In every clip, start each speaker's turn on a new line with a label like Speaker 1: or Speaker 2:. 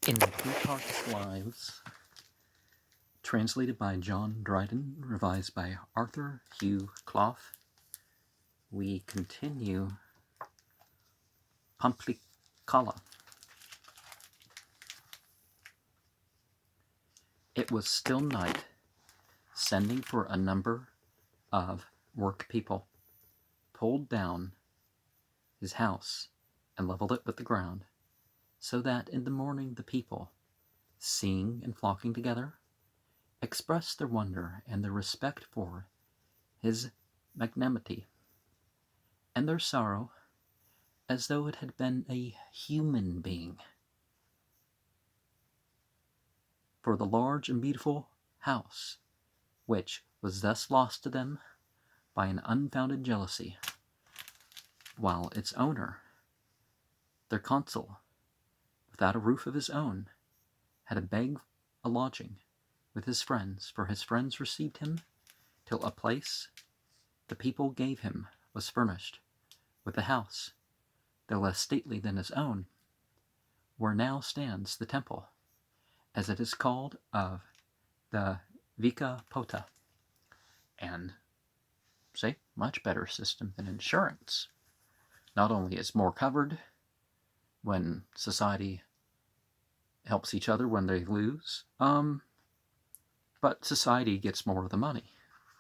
Speaker 1: In Plutarch's Lives, translated by John Dryden, revised by Arthur Hugh Clough, we continue Poplicola. It was still night, sending for a number of work people, pulled down his house and leveled it with the ground, so that in the morning the people, seeing and flocking together, expressed their wonder and their respect for his magnanimity, and their sorrow, as though it had been a human being. For the large and beautiful house, which was thus lost to them by an unfounded jealousy, while its owner, their consul, without a roof of his own, had to beg a lodging with his friends, for his friends received him till a place the people gave him was furnished with a house, though less stately than his own, where now stands the temple, as it is called, of the Vica Pota, and say, much better system than insurance. Not only is more covered when society helps each other when they lose, but society gets more of the money,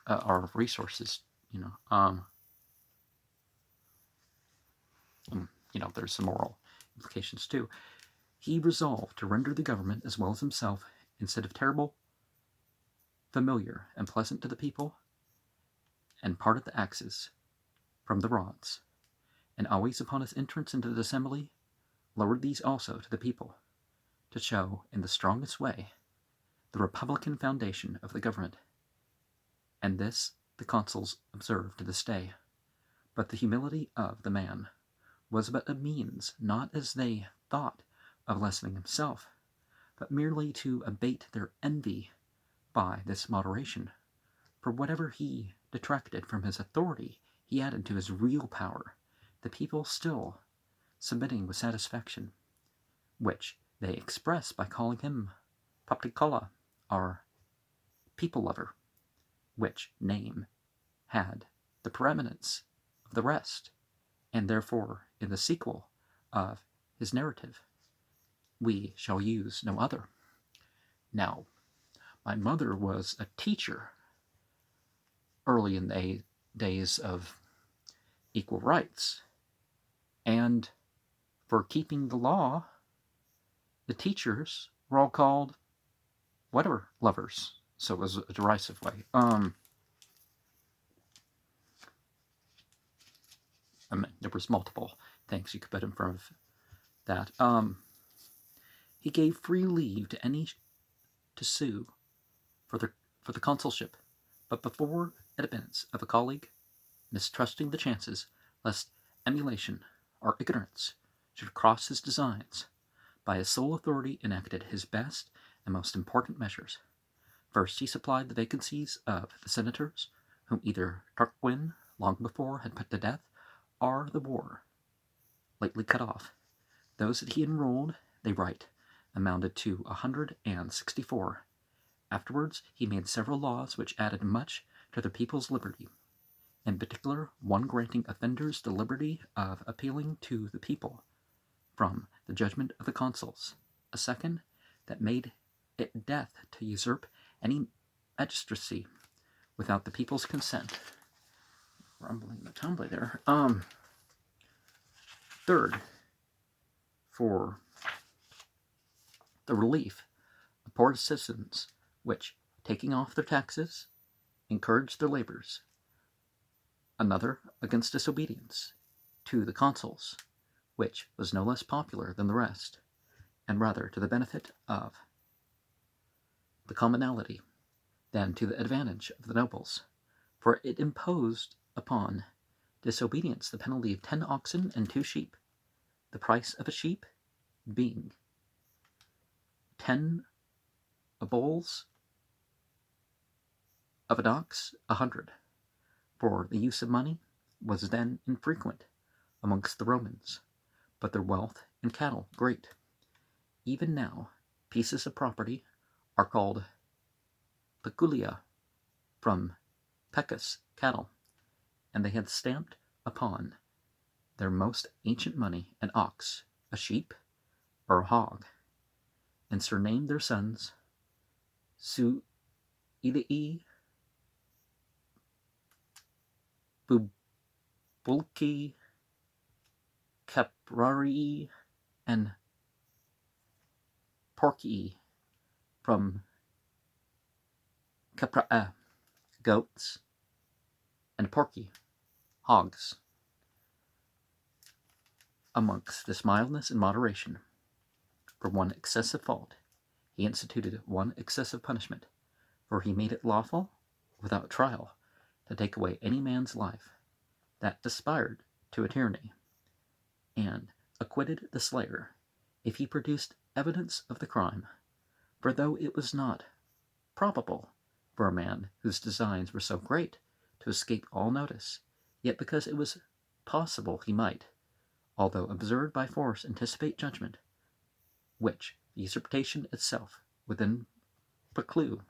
Speaker 1: or resources, there's some moral implications too. He resolved to render the government as well as himself, instead of terrible, familiar and pleasant to the people, and parted the axes from the rods, and always upon his entrance into the assembly lowered these also to the people, to show in the strongest way the republican foundation of the government. And this the consuls observe to this day. But the humility of the man was but a means, not as they thought, of lessening himself, but merely to abate their envy by this moderation. For whatever he detracted from his authority, he added to his real power, the people still submitting with satisfaction, which they express by calling him Poplicola, or people lover, which name had the preeminence of the rest, and therefore in the sequel of his narrative we shall use no other. Now, my mother was a teacher early in the days of equal rights, and for keeping the law, the teachers were all called whatever lovers, so it was a derisive way. There was multiple things you could put in front of that. He gave free leave to any to sue for the consulship, but before admittance of a colleague, mistrusting the chances lest emulation or ignorance should cross his designs, by his sole authority enacted his best and most important measures. First, he supplied the vacancies of the senators, whom either Tarquin long before had put to death, or the war lately cut off. Those that he enrolled, they write, amounted to 164. Afterwards he made several laws which added much to the people's liberty, in particular one granting offenders the liberty of appealing to the people from the judgment of the consuls, a second that made it death to usurp any magistracy without the people's consent. Rumbling the tumbly there. Third, for the relief of poor citizens, which, taking off their taxes, encouraged their labors. Another against disobedience to the consuls, which was no less popular than the rest, and rather to the benefit of the commonalty than to the advantage of the nobles, for it imposed upon disobedience the penalty of 10 oxen and 2 sheep, the price of a sheep being 10 bulls of an ox, 100. For the use of money was then infrequent amongst the Romans, but their wealth and cattle great. Even now pieces of property are called peculia, from pecus, cattle, and they had stamped upon their most ancient money an ox, a sheep, or a hog, and surnamed their sons Suilii, Bubulci, Caprarii, and Porcii, from Capraa, goats, and Porci, hogs. Amongst this mildness and moderation, for one excessive fault, he instituted one excessive punishment, for he made it lawful, without trial, to take away any man's life that aspired to a tyranny, and acquitted the slayer if he produced evidence of the crime. For though it was not probable for a man whose designs were so great to escape all notice, yet because it was possible he might, although absurd by force, anticipate judgment, which the usurpation itself within preclude,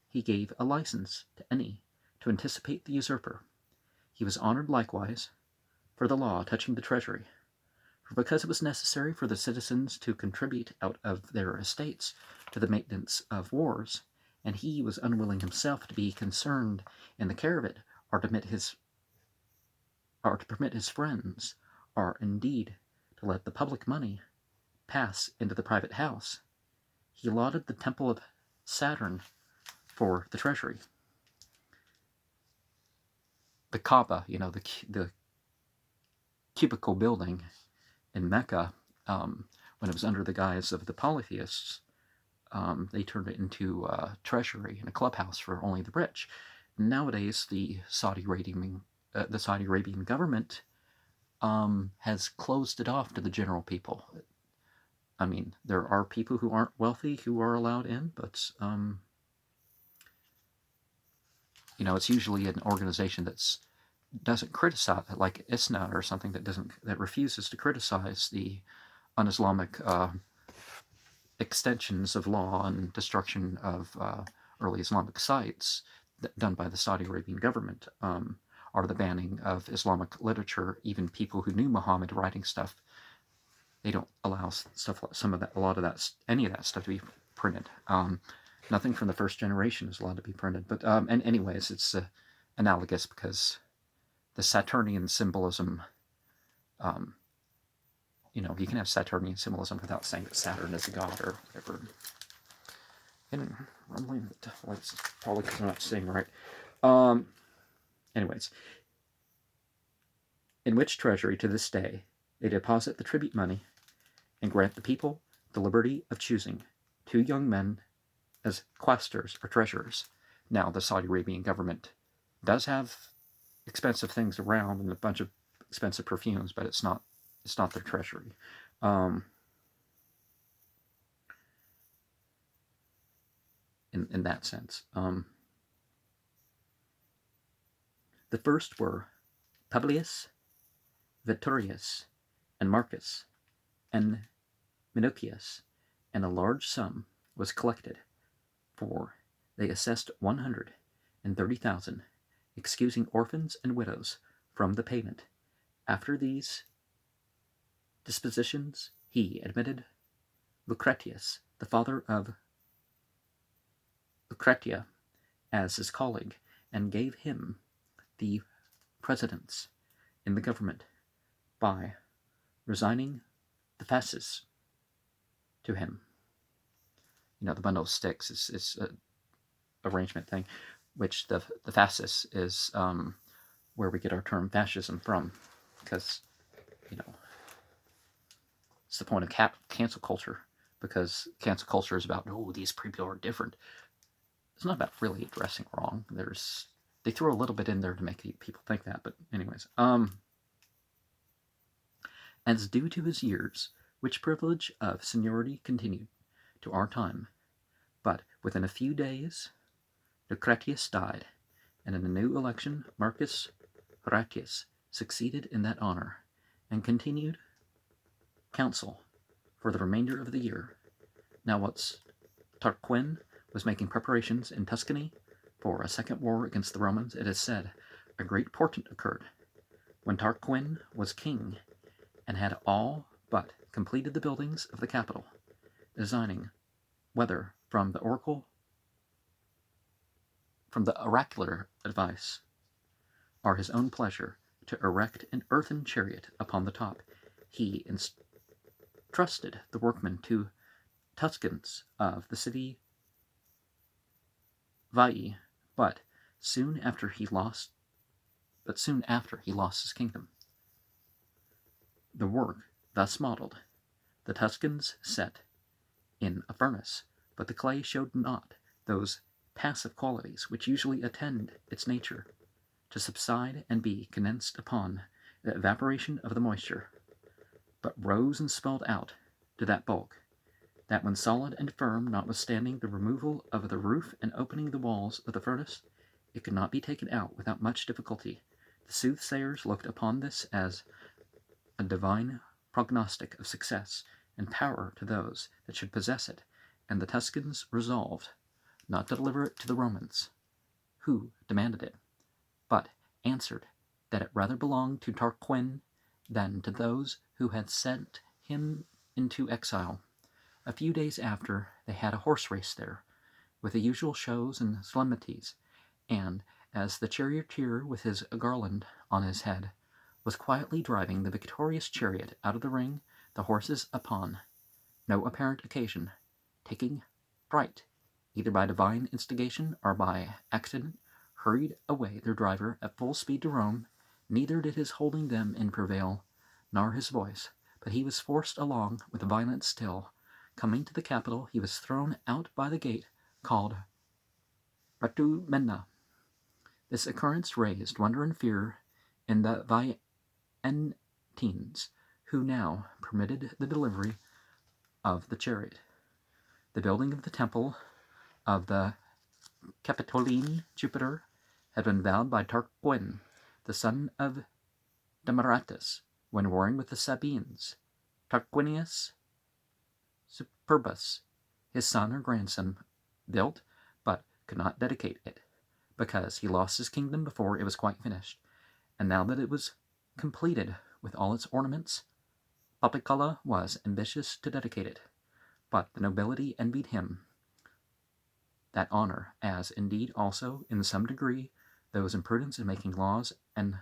Speaker 1: he gave a license to any to anticipate the usurper. He was honored likewise for the law touching the treasury, for because it was necessary for the citizens to contribute out of their estates to the maintenance of wars, and he was unwilling himself to be concerned in the care of it, or to permit his friends, or indeed to let the public money pass into the private house, he allotted the temple of Saturn for the treasury. The Kaaba, the cubicle building in Mecca, when it was under the guise of the polytheists, they turned it into a treasury and a clubhouse for only the rich. Nowadays, the Saudi Arabian government has closed it off to the general people. I mean, there are people who aren't wealthy who are allowed in, but it's usually an organization that doesn't criticize, like ISNA or something, that refuses to criticize the un-Islamic extensions of law and destruction of early Islamic sites done by the Saudi Arabian government, or the banning of Islamic literature. Even people who knew Muhammad writing stuff, they don't allow any of that stuff to be printed. Nothing from the first generation is allowed to be printed. But and anyways, it's analogous because the Saturnian symbolism, you can have Saturnian symbolism without saying that Saturn is a god or whatever. And it's probably because I'm not saying right. Anyways, in which treasury to this day they deposit the tribute money and grant the people the liberty of choosing 2 young men as quaestors or treasurers. Now, the Saudi Arabian government does have expensive things around and a bunch of expensive perfumes, but it's not their treasury. In that sense. The first were Publius, Veturius, and Marcus, and Minucius, and a large sum was collected, for they assessed 130,000, excusing orphans and widows from the payment. After these dispositions, he admitted Lucretius, the father of Lucretia, as his colleague, and gave him the precedence in the government by resigning the fasces to him. The bundle of sticks is an arrangement thing, which the fasces is where we get our term fascism from, because it's the point of cancel culture, because cancel culture is about, these people are different. It's not about really addressing wrong. They throw a little bit in there to make people think that, but anyways. As due to his years, which privilege of seniority continued to our time, but within a few days Lucretius died, and in a new election Marcus Horatius succeeded in that honor, and continued counsel for the remainder of the year. Now what's Tarquin was making preparations in Tuscany for a second war against the Romans, it is said a great portent occurred. When Tarquin was king and had all but completed the buildings of the capital, designing, whether from the oracular advice, or his own pleasure, to erect an earthen chariot upon the top, he entrusted the workmen to Tuscans of the city Veii, but soon after he lost his kingdom. The work thus modelled, the Tuscans set in a furnace, but the clay showed not those passive qualities which usually attend its nature, to subside and be condensed upon the evaporation of the moisture, but rose and swelled out to that bulk, that when solid and firm, notwithstanding the removal of the roof and opening the walls of the furnace, it could not be taken out without much difficulty. The soothsayers looked upon this as a divine prognostic of success and power to those that should possess it, and the Tuscans resolved not to deliver it to the Romans, who demanded it, but answered that it rather belonged to Tarquin than to those who had sent him into exile. A few days after, they had a horse race there, with the usual shows and solemnities, and as the charioteer with his garland on his head was quietly driving the victorious chariot out of the ring, the horses, upon no apparent occasion, taking fright, either by divine instigation or by accident, hurried away their driver at full speed to Rome. Neither did his holding them in prevail, nor his voice, but he was forced along with violence still. Coming to the capital, he was thrown out by the gate called Ratumena. This occurrence raised wonder and fear in the Veientines, who now permitted the delivery of the chariot. The building of the temple of the Capitoline Jupiter had been vowed by Tarquin, the son of Demaratus, when warring with the Sabines. Tarquinius Superbus, his son or grandson, built, but could not dedicate it, because he lost his kingdom before it was quite finished. And now that it was completed with all its ornaments, Poplicola was ambitious to dedicate it, but the nobility envied him that honor, as indeed also, in some degree, those imprudence in making laws and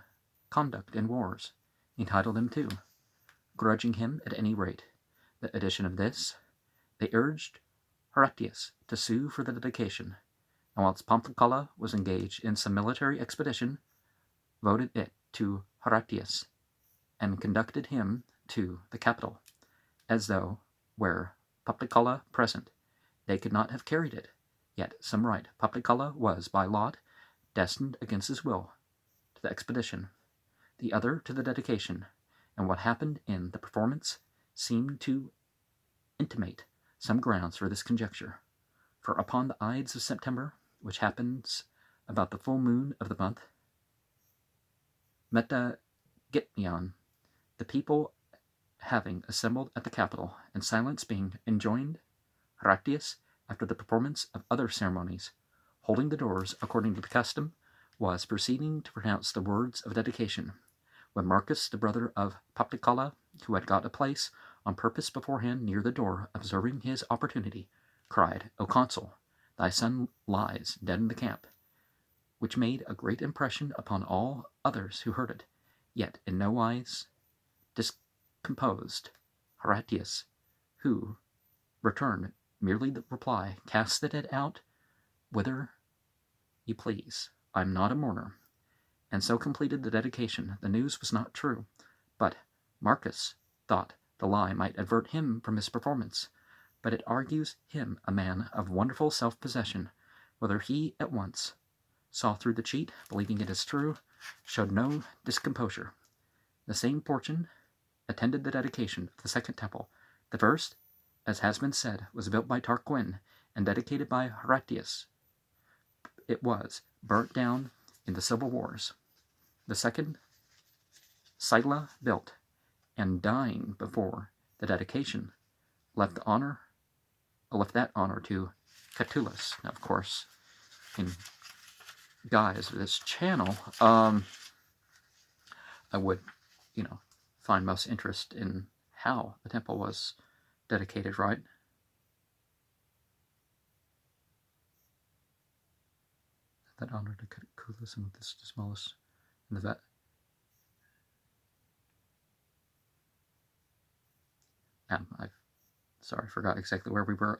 Speaker 1: conduct in wars entitled him to, grudging him at any rate the addition of this. They urged Horatius to sue for the dedication, and whilst Poplicola was engaged in some military expedition, voted it to Horatius, and conducted him to the capital, as though, were Poplicola present, they could not have carried it. Yet some right Poplicola was, by lot, destined against his will to the expedition, the other to the dedication, and what happened in the performance seemed to intimate some grounds for this conjecture. For upon the Ides of September, which happens about the full moon of the month Metagetmion, the people having assembled at the Capitol, and silence being enjoined, Horatius, after the performance of other ceremonies, holding the doors according to the custom, was proceeding to pronounce the words of dedication, when Marcus, the brother of Poplicola, who had got a place on purpose beforehand near the door, observing his opportunity, cried, "O consul, thy son lies dead in the camp," which made a great impression upon all others who heard it, yet in no wise discomposed Horatius, who returned merely the reply, "Cast the dead out whither you please. I am not a mourner," and so completed the dedication. The news was not true, but Marcus thought the lie might avert him from his performance, but it argues him a man of wonderful self-possession, whether he at once saw through the cheat, believing it is true, showed no discomposure. The same fortune attended the dedication of the second temple. The first, as has been said, was built by Tarquin and dedicated by Horatius. It was burnt down in the civil wars. The second, Sylla built, and dying before the dedication, left that honor to Catullus. Now, of course, in guise of this channel, I would, find most interest in how the temple was dedicated, right? That honor to Catullus and this the smallest in the vet. I forgot exactly where we were.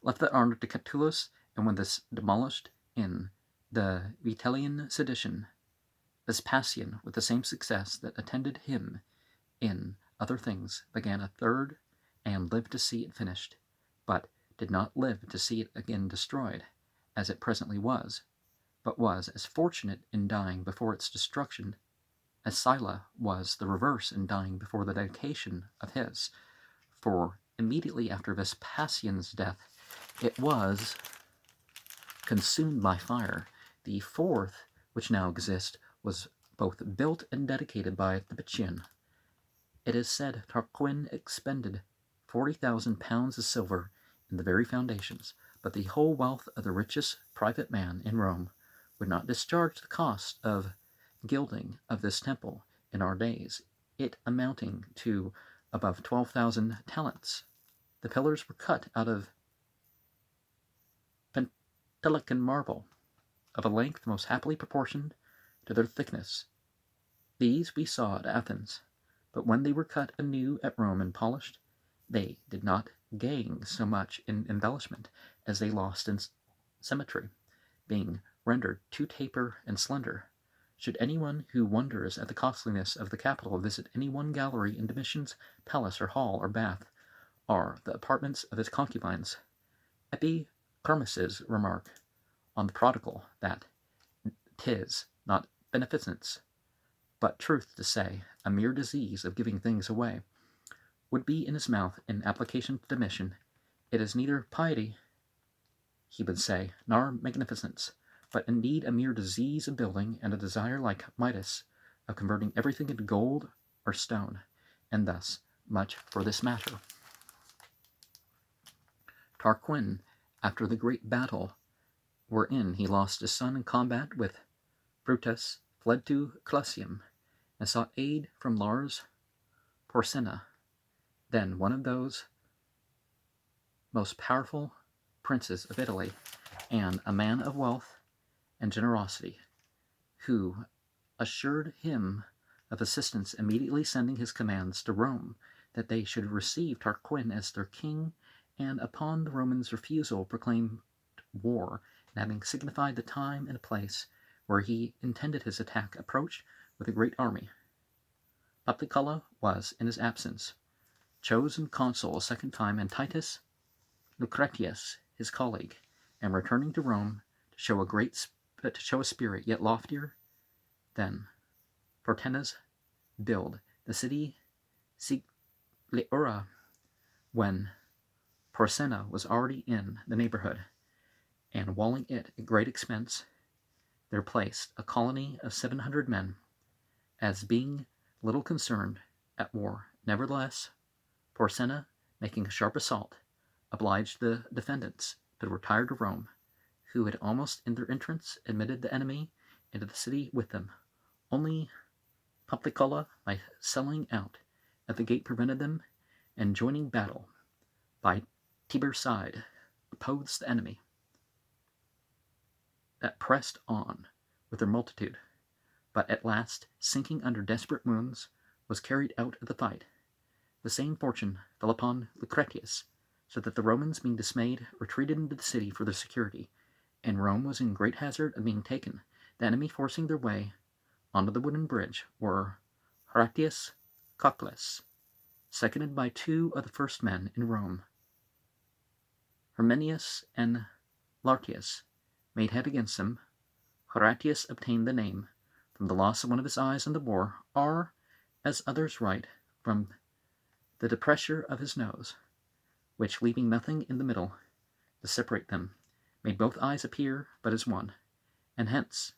Speaker 1: Left that honor to Catullus, and when this demolished in the Vitellian sedition, Vespasian, with the same success that attended him in other things, began a third, and lived to see it finished, but did not live to see it again destroyed, as it presently was, but was as fortunate in dying before its destruction as Sylla was the reverse in dying before the dedication of his. For immediately after Vespasian's death, it was consumed by fire. The fourth, which now exists, was both built and dedicated by Domitian. It is said Tarquin expended 40,000 pounds of silver in the very foundations, but the whole wealth of the richest private man in Rome would not discharge the cost of gilding of this temple in our days, it amounting to above 12,000 talents. The pillars were cut out of Pentelican marble, of a length most happily proportioned to their thickness. These we saw at Athens, but when they were cut anew at Rome and polished, they did not gain so much in embellishment as they lost in symmetry, being rendered too taper and slender. Should anyone who wonders at the costliness of the Capitol visit any one gallery in Domitian's palace or hall or bath, or the apartments of his concubines, Epicharmus's remark on the prodigal that 'tis not beneficence, but truth to say, a mere disease of giving things away, would be in his mouth in application to Domitian. It is neither piety, he would say, nor magnificence, but indeed a mere disease of building, and a desire like Midas of converting everything into gold or stone. And thus much for this matter. Tarquin, after the great battle wherein he lost his son in combat with Brutus, fled to Clusium, and sought aid from Lars Porsena, then one of those most powerful princes of Italy, and a man of wealth and generosity, who assured him of assistance, immediately sending his commands to Rome that they should receive Tarquin as their king, and upon the Romans' refusal proclaimed war, and having signified the time and place where he intended his attack, approached with a great army. Poplicola was, in his absence, chosen consul a second time, and Titus Lucretius, his colleague, and returning to Rome to show a spirit yet loftier than Portena's build the city Sigliura, when Porsena was already in the neighborhood, and walling it at great expense, there placed a colony of 700 men, as being little concerned at war. Nevertheless, Porsena, making a sharp assault, obliged the defendants to retire to Rome, who had almost in their entrance admitted the enemy into the city with them. Only Poplicola, by selling out at the gate, prevented them, and joining battle by Tiber's side, opposed the enemy that pressed on with their multitude, but at last, sinking under desperate wounds, was carried out of the fight. The same fortune fell upon Lucretius, so that the Romans, being dismayed, retreated into the city for their security, and Rome was in great hazard of being taken. The enemy forcing their way onto the wooden bridge were Horatius Cocles, seconded by two of the first men in Rome, Herminius and Lartius, made head against them. Horatius obtained the name from the loss of one of his eyes in the war, or, as others write, from the depressure of his nose, which, leaving nothing in the middle to separate them, made both eyes appear but as one, and hence,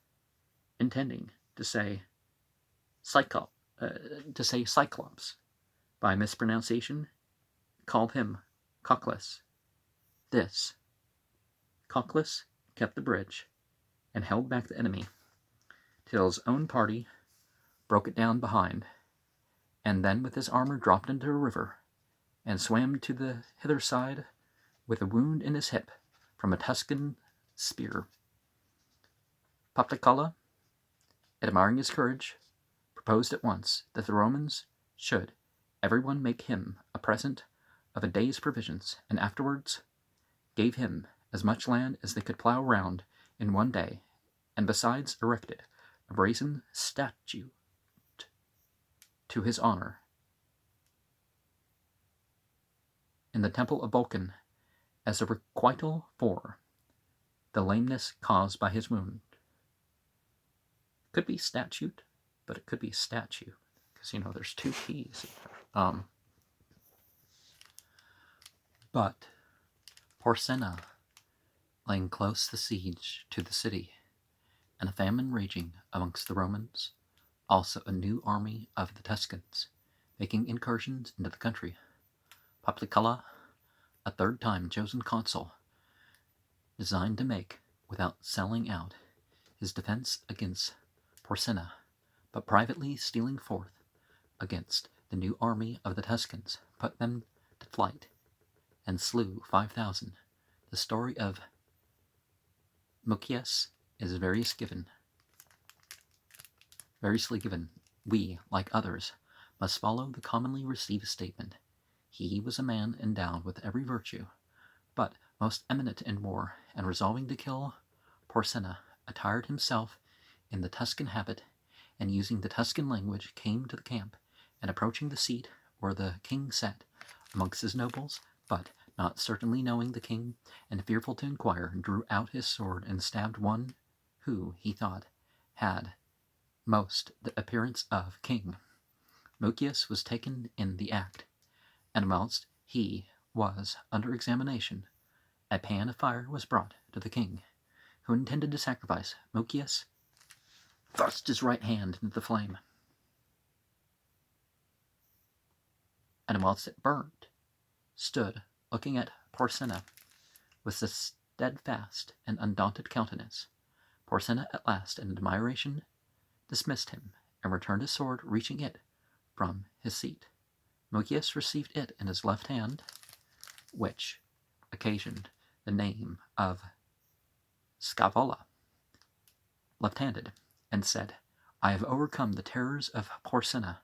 Speaker 1: intending to say Cyclops by mispronunciation, called him Cocles. This Cocles kept the bridge and held back the enemy till his own party broke it down behind, and then with his armor dropped into a river, and swam to the hither side with a wound in his hip from a Tuscan spear. Poplicola, admiring his courage, proposed at once that the Romans should every one make him a present of a day's provisions, and afterwards gave him as much land as they could plough round in one day, and besides erected a brazen statue to his honor in the temple of Vulcan as a requital for the lameness caused by his wound. Could be statute, but it could be statue, because there's two T's. But Porsenna, laying close the siege to the city, and a famine raging amongst the Romans, also a new army of the Tuscans, making incursions into the country. Poplicola, a third time chosen consul, designed to make, without selling out, his defense against Porsenna, but privately stealing forth against the new army of the Tuscans, put them to flight, and slew 5,000. The story of Mucius is variously given. We, like others, must follow the commonly received statement. He was a man endowed with every virtue, but most eminent in war, and resolving to kill Porsenna, attired himself in the Tuscan habit, and using the Tuscan language, came to the camp, and approaching the seat where the king sat amongst his nobles, but not certainly knowing the king, and fearful to inquire, drew out his sword and stabbed one who, he thought, had most the appearance of king. Mucius was taken in the act, and whilst he was under examination, a pan of fire was brought to the king, who intended to sacrifice. Mucius thrust his right hand into the flame, and whilst it burned, stood looking at Porsenna with a steadfast and undaunted countenance. Porsenna at last, in admiration, dismissed him, and returned his sword, reaching it from his seat. Mucius received it in his left hand, which occasioned the name of Scaevola, left-handed, and said, I have overcome the terrors of Porsenna,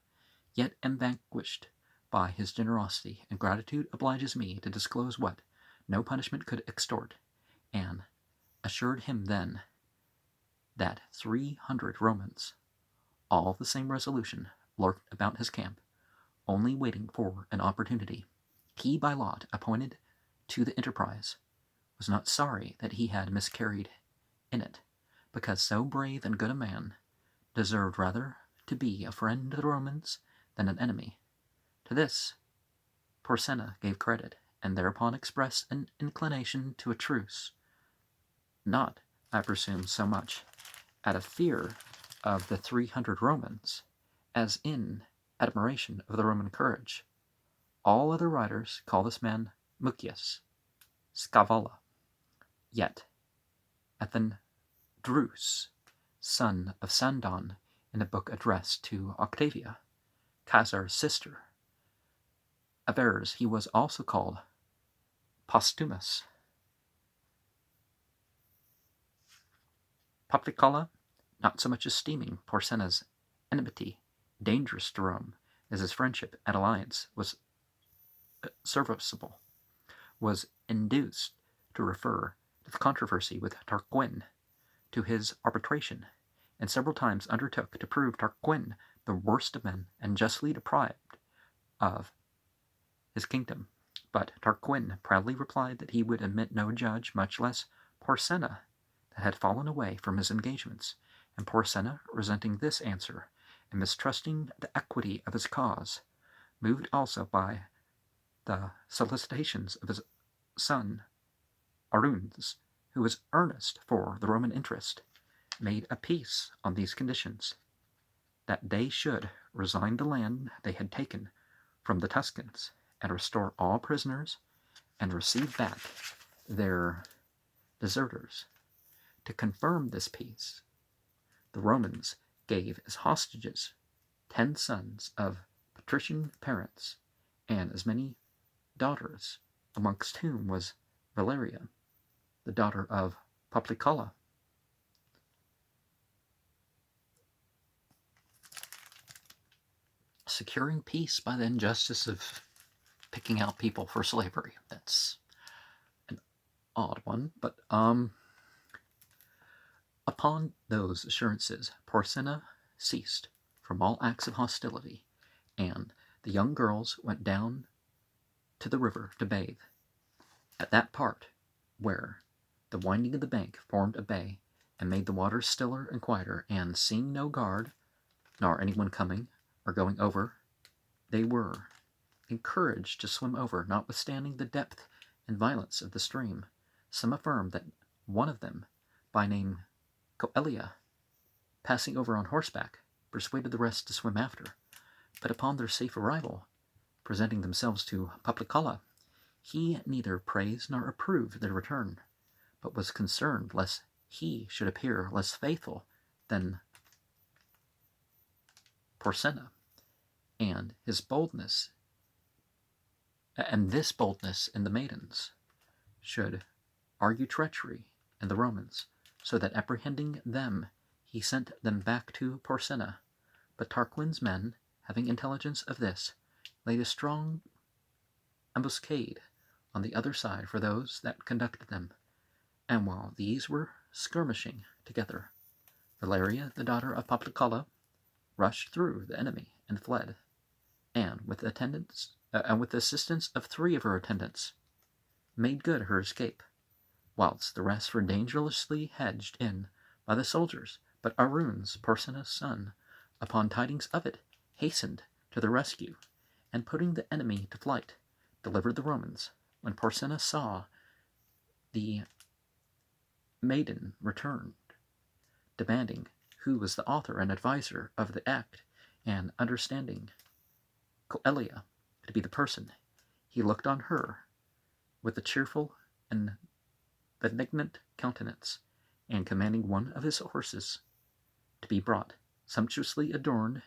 Speaker 1: yet am vanquished by his generosity, and gratitude obliges me to disclose what no punishment could extort, and assured him then that 300 Romans, all of the same resolution, lurked about his camp, only waiting for an opportunity. He, by lot, appointed to the enterprise, was not sorry that he had miscarried in it, because so brave and good a man deserved rather to be a friend to the Romans than an enemy. To this Porsenna gave credit, and thereupon expressed an inclination to a truce, not, I presume, so much out of fear of the 300 Romans, as in admiration of the Roman courage. All other writers call this man Mucius, Scaevola. Yet Drusus, son of Sandon, in a book addressed to Octavia, Caesar's sister, avers he was also called Postumus. Poplicola, not so much esteeming Porsenna's enmity dangerous to Rome as his friendship and alliance was serviceable, was induced to refer to the controversy with Tarquin to his arbitration, and several times undertook to prove Tarquin the worst of men and justly deprived of his kingdom. But Tarquin proudly replied that he would admit no judge, much less Porsenna, that had fallen away from his engagements, and Porsenna, resenting this answer, and mistrusting the equity of his cause, moved also by the solicitations of his son Aruns, who was earnest for the Roman interest, made a peace on these conditions, that they should resign the land they had taken from the Tuscans, and restore all prisoners, and receive back their deserters. To confirm this peace, the Romans gave as hostages 10 sons of patrician parents and as many daughters, amongst whom was Valeria, the daughter of Poplicola. Securing peace by the injustice of picking out people for slavery. That's an odd one, but upon those assurances, Porsenna ceased from all acts of hostility, and the young girls went down to the river to bathe. At that part where the winding of the bank formed a bay and made the waters stiller and quieter, and seeing no guard, nor anyone coming or going over, they were encouraged to swim over, notwithstanding the depth and violence of the stream. Some affirm that one of them, by name Coelia, passing over on horseback, persuaded the rest to swim after. But upon their safe arrival, presenting themselves to Poplicola, he neither praised nor approved their return, but was concerned lest he should appear less faithful than Porsenna, and this boldness in the maidens should argue treachery in the Romans, so that apprehending them, he sent them back to Porsenna. But Tarquin's men, having intelligence of this, laid a strong ambuscade on the other side for those that conducted them, and while these were skirmishing together, Valeria, the daughter of Poplicola, rushed through the enemy and fled, and with the assistance of 3 of her attendants, made good her escape, whilst the rest were dangerously hedged in by the soldiers. But Arun's, Porsenna's son, upon tidings of it, hastened to the rescue, and putting the enemy to flight, delivered the Romans. When Porsenna saw the maiden returned, demanding who was the author and adviser of the act, and understanding Coelia to be the person, he looked on her with a cheerful and benignant countenance, and commanding one of his horses to be brought, sumptuously adorned,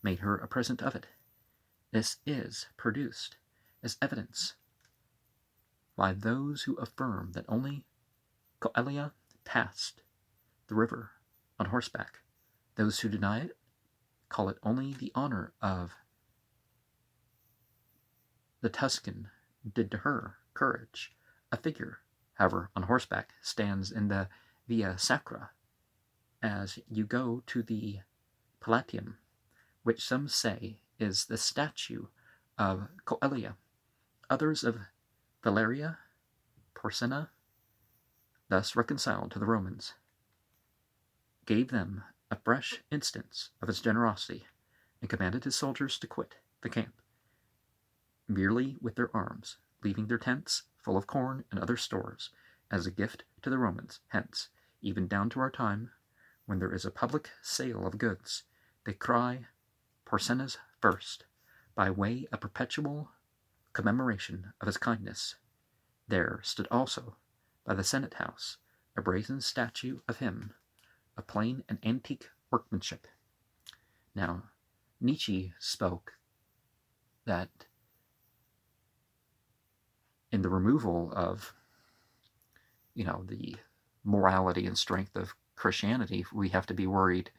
Speaker 1: made her a present of it. This is produced as evidence by those who affirm that only Coelia passed the river on horseback. Those who deny it call it only the honor of the Tuscan did to her courage. A figure, however, on horseback stands in the Via Sacra as you go to the Palatium, which some say is the statue of Coelia. Others of Valeria, Porsenna, thus reconciled to the Romans, gave them a fresh instance of his generosity, and commanded his soldiers to quit the camp merely with their arms, leaving their tents full of corn and other stores as a gift to the Romans. Hence, even down to our time, when there is a public sale of goods, they cry Porsenna's first, by way of perpetual commemoration of his kindness. There stood also, by the Senate house, a brazen statue of him, of plain and antique workmanship. Now, Nietzsche spoke that in the removal of, the morality and strength of Christianity, we have to be worried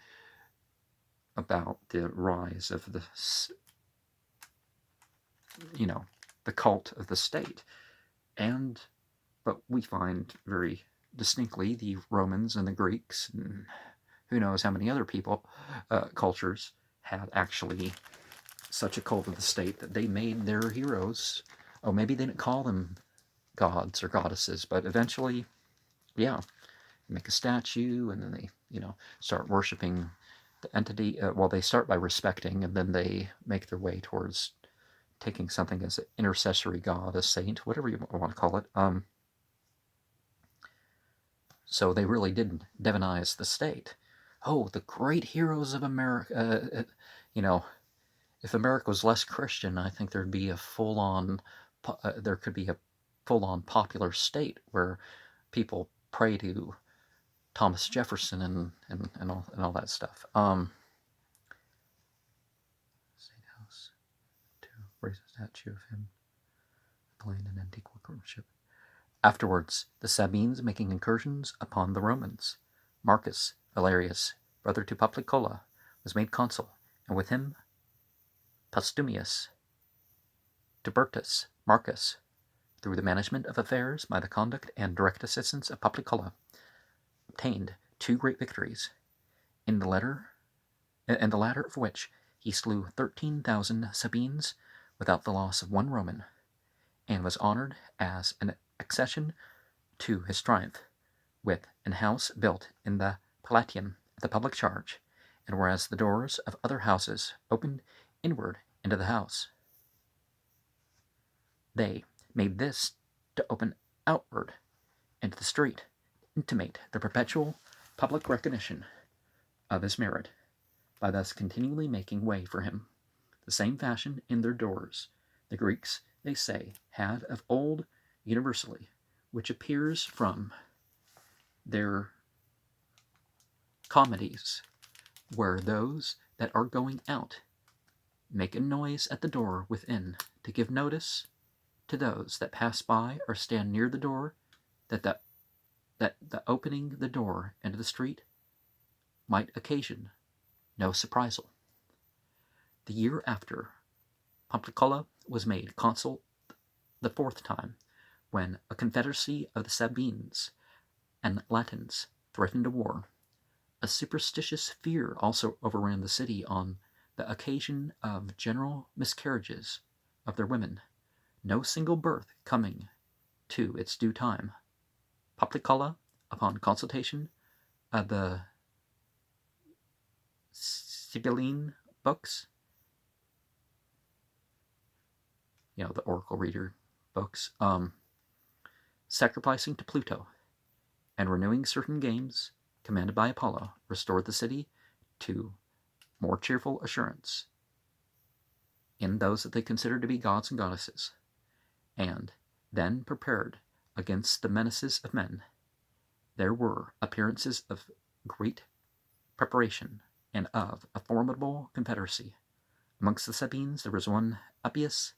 Speaker 1: about the rise of the cult of the state. But we find very distinctly the Romans and the Greeks, and who knows how many other cultures had actually such a cult of the state that they made their heroes. Oh, maybe they didn't call them gods or goddesses, but eventually, they make a statue, and then they, start worshiping the entity. They start by respecting, and then they make their way towards taking something as an intercessory god, a saint, whatever you want to call it. So they really did demonize the state. Oh, the great heroes of America. If America was less Christian, I think there'd be there could be a full-on popular state where people pray to Thomas Jefferson and all that stuff. State House to raise a statue of him playing an antique workmanship. Afterwards, the Sabines making incursions upon the Romans. Marcus Valerius, brother to Poplicola, was made consul, and with him Postumius, Tiburtus, Marcus, through the management of affairs by the conduct and direct assistance of Poplicola, obtained 2 great victories, in the latter of which he slew 13,000 Sabines without the loss of 1 Roman, and was honored as an accession to his triumph, with an house built in the Palatium at the public charge, and whereas the doors of other houses opened inward into the house, they made this to open outward into the street, intimate the perpetual public recognition of his merit, by thus continually making way for him. The same fashion in their doors the Greeks, they say, had of old universally, which appears from their comedies, where those that are going out make a noise at the door within, to give notice to those that pass by or stand near the door, that the opening the door into the street might occasion no surprisal. The year after, Poplicola was made consul the 4th time, when a confederacy of the Sabines and Latins threatened a war. A superstitious fear also overran the city on the occasion of general miscarriages of their women, no single birth coming to its due time. Poplicola, upon consultation of the Sibylline books, the Oracle Reader books, sacrificing to Pluto and renewing certain games commanded by Apollo, restored the city to more cheerful assurance in those that they considered to be gods and goddesses, and then prepared against the menaces of men. There were appearances of great preparation and of a formidable confederacy. Amongst the Sabines there was one Appius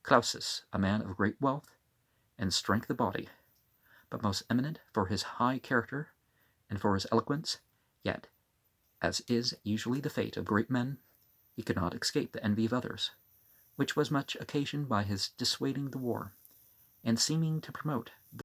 Speaker 1: Clausus, a man of great wealth and strength of body, but most eminent for his high character and for his eloquence. Yet, as is usually the fate of great men, he could not escape the envy of others, which was much occasioned by his dissuading the war, and seeming to promote